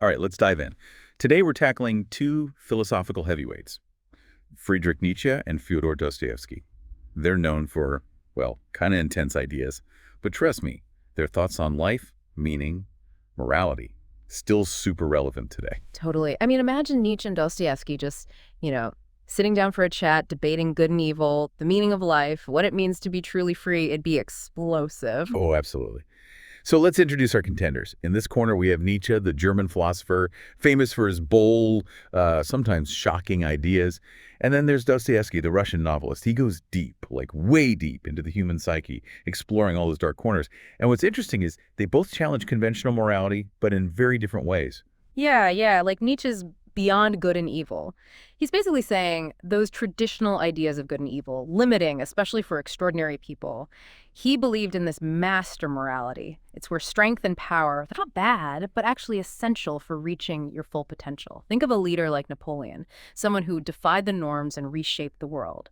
All right, let's dive in. Today we're tackling two philosophical heavyweights, Friedrich Nietzsche and Fyodor Dostoevsky. They're known for, well, kind of intense ideas, but trust me, their thoughts on life, meaning, morality, still super relevant today. Totally. I mean, imagine Nietzsche and Dostoevsky just, sitting down for a chat, debating good and evil, the meaning of life, what it means to be truly free. It'd be explosive. Oh, absolutely. So let's introduce our contenders. In this corner, we have Nietzsche, the German philosopher, famous for his bold, sometimes shocking ideas. And then there's Dostoevsky, the Russian novelist. He goes deep, like way deep into the human psyche, exploring all those dark corners. And what's interesting is they both challenge conventional morality, but in very different ways. Yeah, like Nietzsche's beyond good and evil. He's basically saying those traditional ideas of good and evil, limiting, especially for extraordinary people. He believed in this master morality. It's where strength and power, they're not bad, but actually essential for reaching your full potential. Think of a leader like Napoleon, someone who defied the norms and reshaped the world.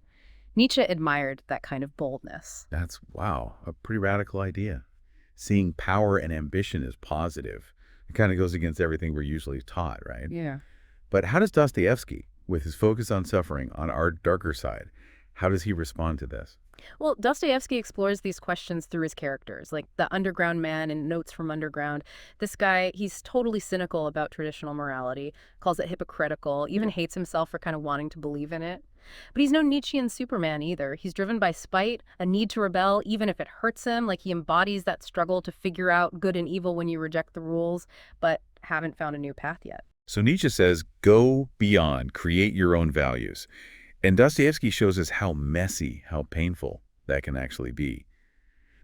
Nietzsche admired that kind of boldness. That's, wow, a pretty radical idea. Seeing power and ambition as positive. It kind of goes against everything we're usually taught, right? Yeah. But how does Dostoevsky, with his focus on suffering, on our darker side, how does he respond to this? Well, Dostoevsky explores these questions through his characters, like the underground man in Notes from Underground. This guy, he's totally cynical about traditional morality, calls it hypocritical, even hates himself for kind of wanting to believe in it. But he's no Nietzschean Superman either. He's driven by spite, a need to rebel, even if it hurts him, like he embodies that struggle to figure out good and evil when you reject the rules, but haven't found a new path yet. So Nietzsche says, go beyond, create your own values. And Dostoevsky shows us how messy, how painful that can actually be.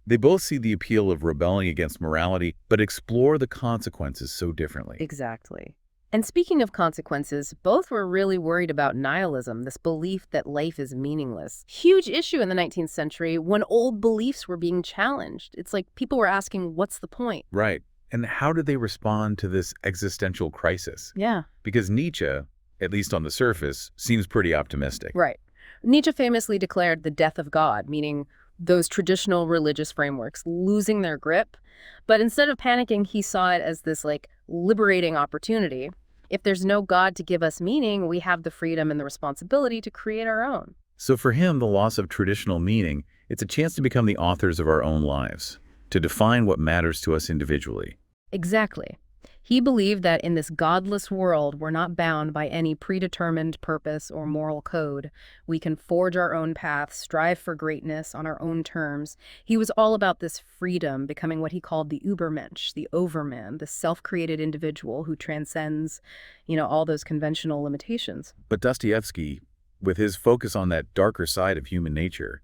They both see the appeal of rebelling against morality, but explore the consequences so differently. Exactly. And speaking of consequences, both were really worried about nihilism, this belief that life is meaningless. Huge issue in the 19th century when old beliefs were being challenged. It's like people were asking, what's the point? Right. And how did they respond to this existential crisis? Yeah. Because Nietzsche, at least on the surface, seems pretty optimistic. Right. Nietzsche famously declared the death of God, meaning those traditional religious frameworks losing their grip. But instead of panicking, he saw it as this liberating opportunity. If there's no God to give us meaning, we have the freedom and the responsibility to create our own. So for him, the loss of traditional meaning, it's a chance to become the authors of our own lives, to define what matters to us individually. Exactly. He believed that in this godless world, we're not bound by any predetermined purpose or moral code. We can forge our own path, strive for greatness on our own terms. He was all about this freedom, becoming what he called the Übermensch, the overman, the self-created individual who transcends, all those conventional limitations. But Dostoevsky, with his focus on that darker side of human nature,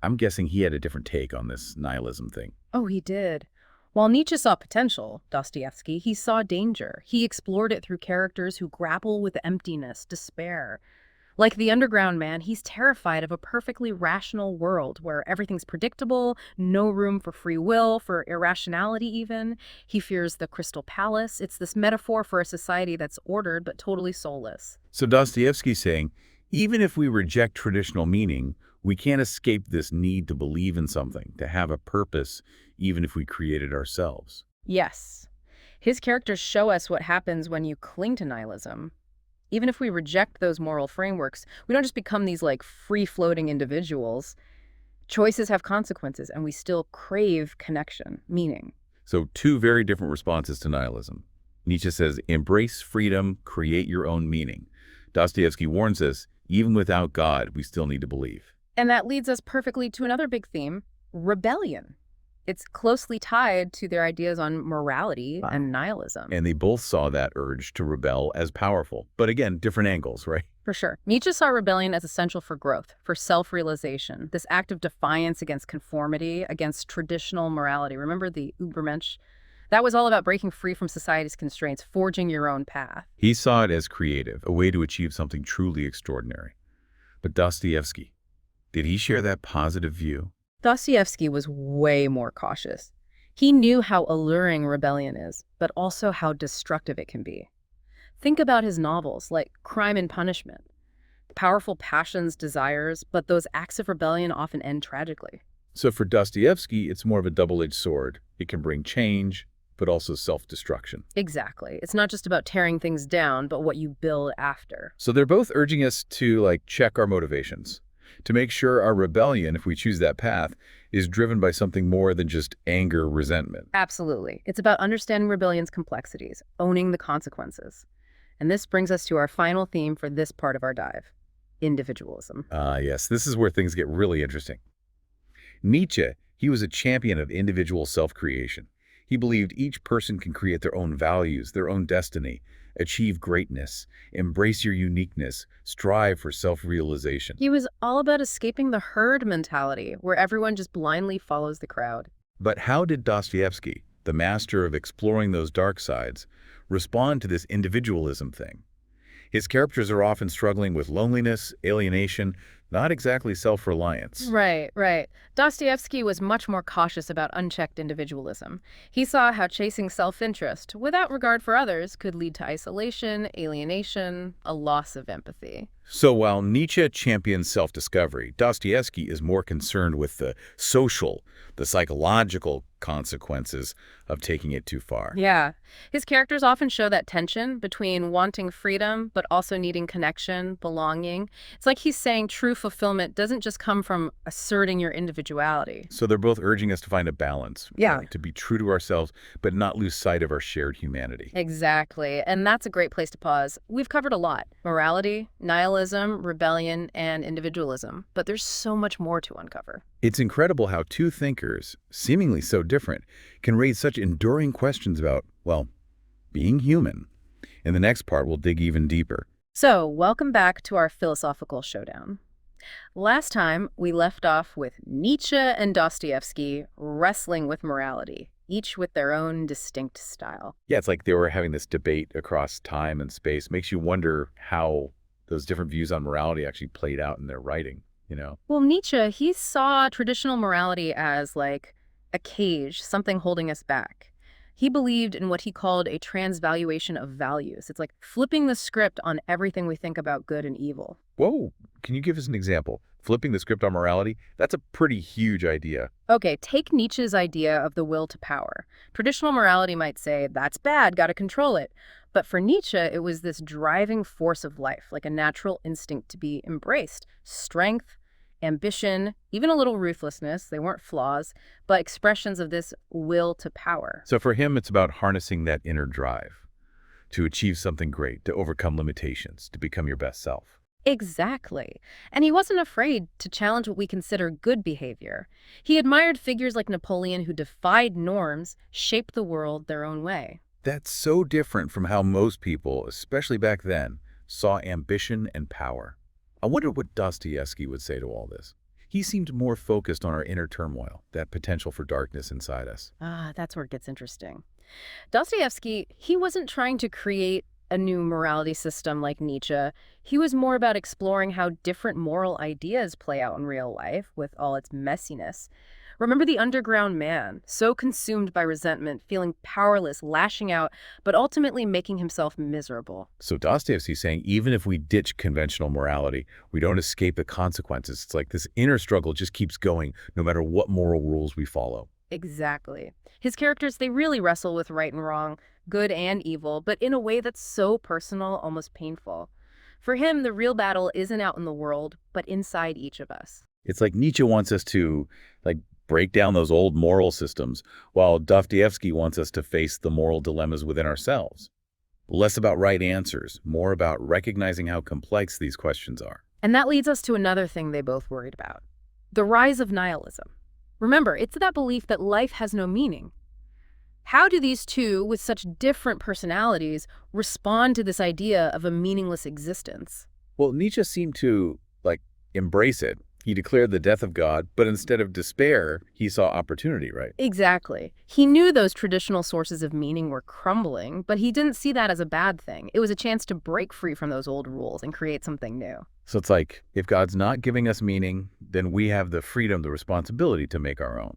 I'm guessing he had a different take on this nihilism thing. Oh, he did. While Nietzsche saw potential, Dostoevsky, he saw danger. He explored it through characters who grapple with emptiness, despair. Like the underground man, he's terrified of a perfectly rational world where everything's predictable, no room for free will, for irrationality even. He fears the Crystal Palace. It's this metaphor for a society that's ordered but totally soulless. So Dostoevsky's saying, even if we reject traditional meaning, we can't escape this need to believe in something, to have a purpose, even if we create it ourselves. Yes. His characters show us what happens when you cling to nihilism. Even if we reject those moral frameworks, we don't just become these free-floating individuals. Choices have consequences, and we still crave connection, meaning. So two very different responses to nihilism. Nietzsche says, embrace freedom, create your own meaning. Dostoevsky warns us, even without God, we still need to believe. And that leads us perfectly to another big theme, rebellion. It's closely tied to their ideas on morality and nihilism. And they both saw that urge to rebel as powerful. But again, different angles, right? For sure. Nietzsche saw rebellion as essential for growth, for self-realization, this act of defiance against conformity, against traditional morality. Remember the Übermensch? That was all about breaking free from society's constraints, forging your own path. He saw it as creative, a way to achieve something truly extraordinary. But Dostoevsky, did he share that positive view? Dostoevsky was way more cautious. He knew how alluring rebellion is, but also how destructive it can be. Think about his novels like Crime and Punishment. Powerful passions, desires, but those acts of rebellion often end tragically. So for Dostoevsky, it's more of a double-edged sword. It can bring change, but also self-destruction. Exactly. It's not just about tearing things down, but what you build after. So they're both urging us to, like, check our motivations, to make sure our rebellion, if we choose that path, is driven by something more than just anger, resentment. Absolutely. It's about understanding rebellion's complexities, owning the consequences. And this brings us to our final theme for this part of our dive: individualism. Yes, this is where things get really interesting. Nietzsche, he was a champion of individual self-creation. He believed each person can create their own values, their own destiny, achieve greatness, embrace your uniqueness, strive for self-realization. He was all about escaping the herd mentality, where everyone just blindly follows the crowd. But how did Dostoevsky, the master of exploring those dark sides, respond to this individualism thing? His characters are often struggling with loneliness, alienation, not exactly self-reliance. Right. Dostoevsky was much more cautious about unchecked individualism. He saw how chasing self-interest, without regard for others, could lead to isolation, alienation, a loss of empathy. So while Nietzsche champions self-discovery, Dostoevsky is more concerned with the social, the psychological consequences of taking it too far. Yeah. His characters often show that tension between wanting freedom but also needing connection, belonging. It's like he's saying true fulfillment doesn't just come from asserting your individuality. So they're both urging us to find a balance, Yeah. right? To be true to ourselves, but not lose sight of our shared humanity. Exactly. And that's a great place to pause. We've covered a lot: morality, nihilism, rebellion, and individualism. But there's so much more to uncover. It's incredible how two thinkers, seemingly so different, can raise such enduring questions about, well, being human. In the next part, we'll dig even deeper. So, welcome back to our philosophical showdown. Last time, we left off with Nietzsche and Dostoevsky wrestling with morality, each with their own distinct style. Yeah, it's like they were having this debate across time and space. Makes you wonder how those different views on morality actually played out in their writing, you know? Well, Nietzsche, he saw traditional morality as like a cage, something holding us back. He believed in what he called a transvaluation of values. It's like flipping the script on everything we think about good and evil. Whoa, can you give us an example? Flipping the script on morality? That's a pretty huge idea. Okay, take Nietzsche's idea of the will to power. Traditional morality might say, that's bad, gotta control it. But for Nietzsche, it was this driving force of life, like a natural instinct to be embraced. Strength, ambition, even a little ruthlessness, they weren't flaws, but expressions of this will to power. So for him, it's about harnessing that inner drive to achieve something great, to overcome limitations, to become your best self. Exactly. And he wasn't afraid to challenge what we consider good behavior. He admired figures like Napoleon who defied norms, shaped the world their own way. That's so different from how most people, especially back then, saw ambition and power. I wonder what Dostoevsky would say to all this. He seemed more focused on our inner turmoil, that potential for darkness inside us. That's where it gets interesting. Dostoevsky, he wasn't trying to create a new morality system like Nietzsche. He was more about exploring how different moral ideas play out in real life with all its messiness. Remember the underground man, so consumed by resentment, feeling powerless, lashing out, but ultimately making himself miserable. So Dostoevsky's saying even if we ditch conventional morality, we don't escape the consequences. It's like this inner struggle just keeps going no matter what moral rules we follow. Exactly. His characters, they really wrestle with right and wrong, good and evil, but in a way that's so personal, almost painful. For him, the real battle isn't out in the world, but inside each of us. It's like Nietzsche wants us to, like, break down those old moral systems, while Dostoevsky wants us to face the moral dilemmas within ourselves. Less about right answers, more about recognizing how complex these questions are. And that leads us to another thing they both worried about: the rise of nihilism. Remember, it's that belief that life has no meaning. How do these two, with such different personalities, respond to this idea of a meaningless existence? Well, Nietzsche seemed to, like, embrace it. He declared the death of God, but instead of despair, he saw opportunity, right? Exactly. He knew those traditional sources of meaning were crumbling, but he didn't see that as a bad thing. It was a chance to break free from those old rules and create something new. So it's like, if God's not giving us meaning, then we have the freedom, the responsibility to make our own.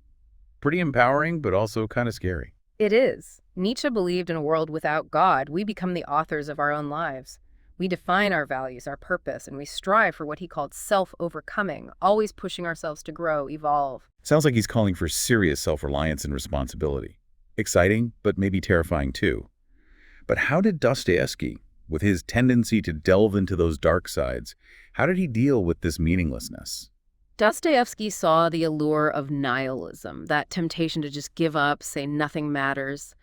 Pretty empowering, but also kind of scary. It is. Nietzsche believed in a world without God, we become the authors of our own lives. We define our values, our purpose, and we strive for what he called self-overcoming, always pushing ourselves to grow, evolve. Sounds like he's calling for serious self-reliance and responsibility. Exciting, but maybe terrifying too. But how did Dostoevsky, with his tendency to delve into those dark sides, how did he deal with this meaninglessness? Dostoevsky saw the allure of nihilism, that temptation to just give up, say nothing matters.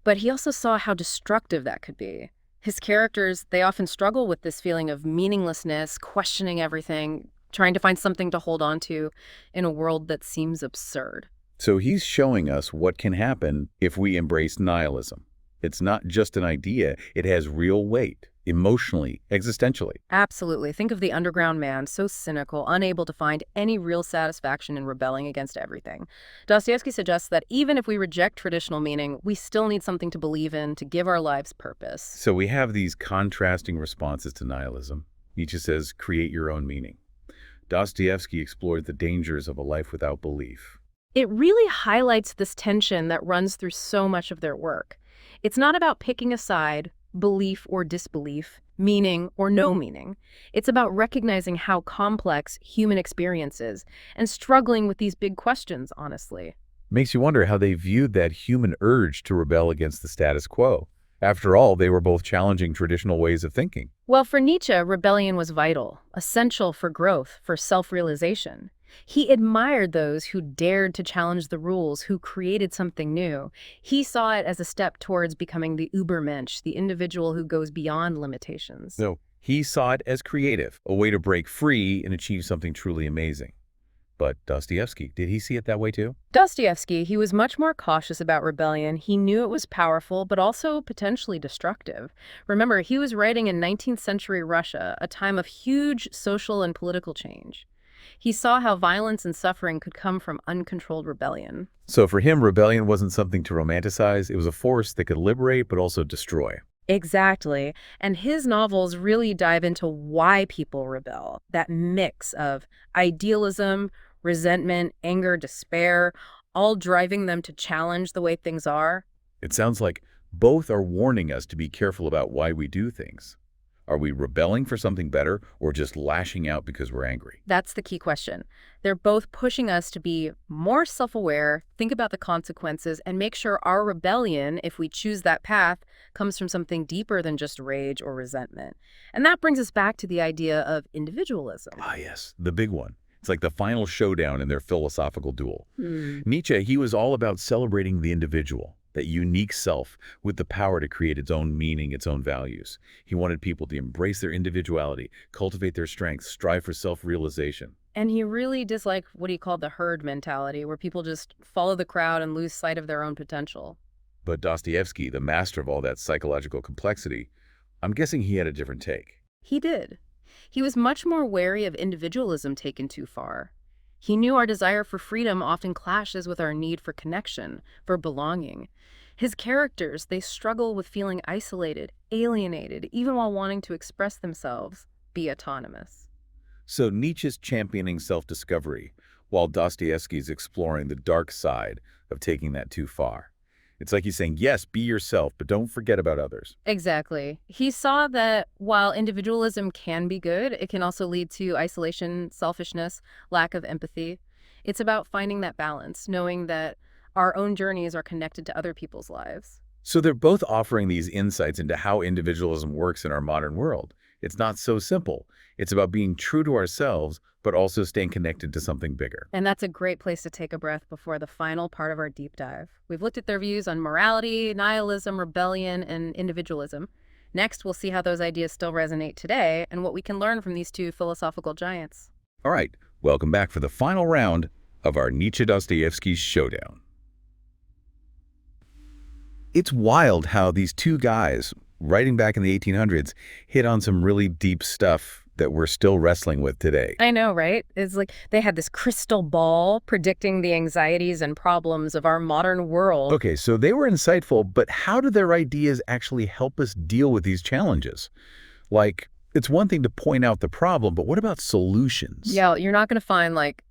But he also saw how destructive that could be. His characters, they often struggle with this feeling of meaninglessness, questioning everything, trying to find something to hold on to in a world that seems absurd. So he's showing us what can happen if we embrace nihilism. It's not just an idea, it has real weight, emotionally, existentially. Absolutely. Think of the underground man, so cynical, unable to find any real satisfaction in rebelling against everything. Dostoevsky suggests that even if we reject traditional meaning, we still need something to believe in to give our lives purpose. So we have these contrasting responses to nihilism. Nietzsche says, create your own meaning. Dostoevsky explored the dangers of a life without belief. It really highlights this tension that runs through so much of their work. It's not about picking a side, belief or disbelief, meaning or no meaning. It's about recognizing how complex human experience is and struggling with these big questions, honestly. Makes you wonder how they viewed that human urge to rebel against the status quo. After all, they were both challenging traditional ways of thinking. Well, for Nietzsche, rebellion was vital, essential for growth, for self-realization. He admired those who dared to challenge the rules, who created something new. He saw it as a step towards becoming the Übermensch, the individual who goes beyond limitations. So he saw it as creative, a way to break free and achieve something truly amazing. But Dostoevsky, did he see it that way too? Dostoevsky, he was much more cautious about rebellion. He knew it was powerful, but also potentially destructive. Remember, he was writing in 19th century Russia, a time of huge social and political change. He saw how violence and suffering could come from uncontrolled rebellion. So for him, rebellion wasn't something to romanticize. It was a force that could liberate but also destroy. Exactly. And his novels really dive into why people rebel, that mix of idealism, resentment, anger, despair, all driving them to challenge the way things are. It sounds like both are warning us to be careful about why we do things. Are we rebelling for something better or just lashing out because we're angry? That's the key question. They're both pushing us to be more self-aware, think about the consequences, and make sure our rebellion, if we choose that path, comes from something deeper than just rage or resentment. And that brings us back to the idea of individualism. Ah, yes, the big one. It's like the final showdown in their philosophical duel. Nietzsche, he was all about celebrating the individual, that unique self with the power to create its own meaning, its own values. He wanted people to embrace their individuality, cultivate their strengths, strive for self-realization. And he really disliked what he called the herd mentality, where people just follow the crowd and lose sight of their own potential. But Dostoevsky, the master of all that psychological complexity, I'm guessing he had a different take. He did. He was much more wary of individualism taken too far. He knew our desire for freedom often clashes with our need for connection, for belonging. His characters, they struggle with feeling isolated, alienated, even while wanting to express themselves, be autonomous. So Nietzsche's championing self-discovery, while Dostoevsky's exploring the dark side of taking that too far. It's like he's saying, yes, be yourself, but don't forget about others. Exactly. He saw that while individualism can be good, it can also lead to isolation, selfishness, lack of empathy. It's about finding that balance, knowing that our own journeys are connected to other people's lives. So they're both offering these insights into how individualism works in our modern world. It's not so simple. It's about being true to ourselves, but also staying connected to something bigger. And that's a great place to take a breath before the final part of our deep dive. We've looked at their views on morality, nihilism, rebellion, and individualism. Next, we'll see how those ideas still resonate today and what we can learn from these two philosophical giants. All right, welcome back for the final round of our Nietzsche-Dostoevsky showdown. It's wild how these two guys, writing back in the 1800s, hit on some really deep stuff that we're still wrestling with today. I know, right? It's like they had this crystal ball predicting the anxieties and problems of our modern world. Okay, so they were insightful, but how do their ideas actually help us deal with these challenges? Like, it's one thing to point out the problem, but what about solutions? Yeah, you're not going to find like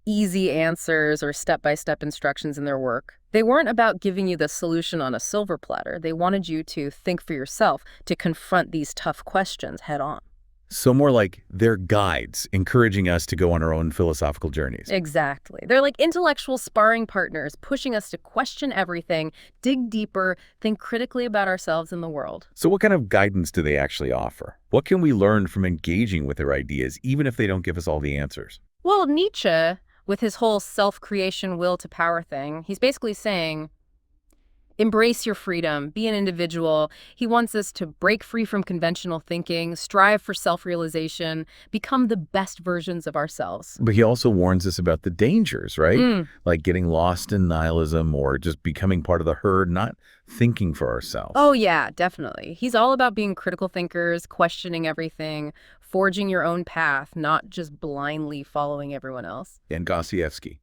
easy answers or step-by-step instructions in their work. They weren't about giving you the solution on a silver platter. They wanted you to think for yourself, to confront these tough questions head on. So more like they're guides, encouraging us to go on our own philosophical journeys. Exactly. They're like intellectual sparring partners, pushing us to question everything, dig deeper, think critically about ourselves and the world. So what kind of guidance do they actually offer? What can we learn from engaging with their ideas, even if they don't give us all the answers? Well, Nietzsche, with his whole self-creation will to power thing, he's basically saying, embrace your freedom, be an individual. He wants us to break free from conventional thinking, strive for self-realization, become the best versions of ourselves. But he also warns us about the dangers, right? Mm. Like getting lost in nihilism or just becoming part of the herd, not thinking for ourselves. Oh, yeah, definitely. He's all about being critical thinkers, questioning everything, forging your own path, not just blindly following everyone else. And Dostoevsky,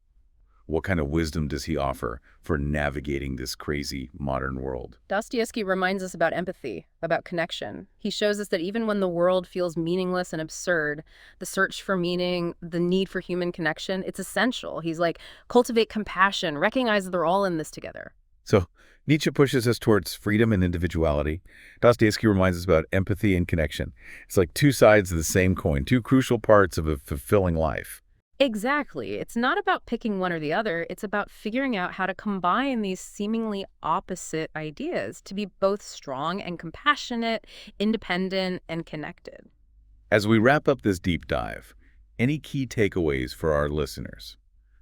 what kind of wisdom does he offer for navigating this crazy modern world? Dostoevsky reminds us about empathy, about connection. He shows us that even when the world feels meaningless and absurd, the search for meaning, the need for human connection, it's essential. He's like, cultivate compassion, recognize that they're all in this together. So Nietzsche pushes us towards freedom and individuality. Dostoevsky reminds us about empathy and connection. It's like two sides of the same coin, two crucial parts of a fulfilling life. Exactly. It's not about picking one or the other. It's about figuring out how to combine these seemingly opposite ideas to be both strong and compassionate, independent and connected. As we wrap up this deep dive, any key takeaways for our listeners?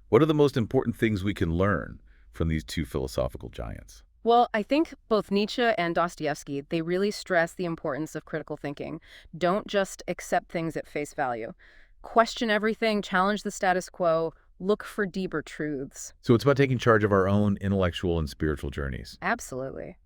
What are the most important things we can learn from these two philosophical giants? Well, I think both Nietzsche and Dostoevsky, they really stress the importance of critical thinking. Don't just accept things at face value. Question everything, challenge the status quo, look for deeper truths. So it's about taking charge of our own intellectual and spiritual journeys. Absolutely.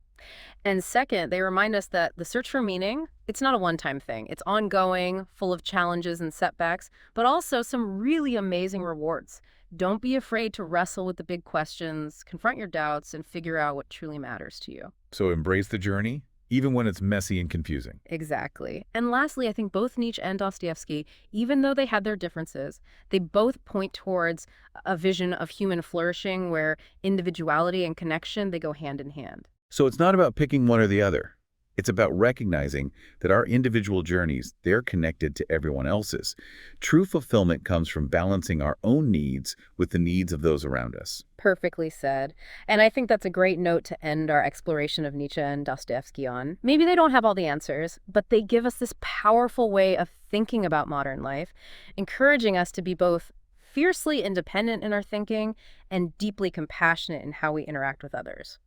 And second, they remind us that the search for meaning, it's not a one-time thing. It's ongoing, full of challenges and setbacks, but also some really amazing rewards. Don't be afraid to wrestle with the big questions, confront your doubts, and figure out what truly matters to you. So embrace the journey, even when it's messy and confusing. Exactly. And lastly, I think both Nietzsche and Dostoevsky, even though they had their differences, they both point towards a vision of human flourishing where individuality and connection, they go hand in hand. So it's not about picking one or the other. It's about recognizing that our individual journeys, they're connected to everyone else's. True fulfillment comes from balancing our own needs with the needs of those around us. Perfectly said. And I think that's a great note to end our exploration of Nietzsche and Dostoevsky on. Maybe they don't have all the answers, but they give us this powerful way of thinking about modern life, encouraging us to be both fiercely independent in our thinking and deeply compassionate in how we interact with others.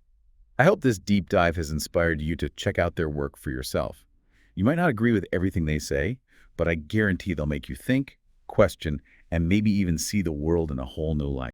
I hope this deep dive has inspired you to check out their work for yourself. You might not agree with everything they say, but I guarantee they'll make you think, question, and maybe even see the world in a whole new light.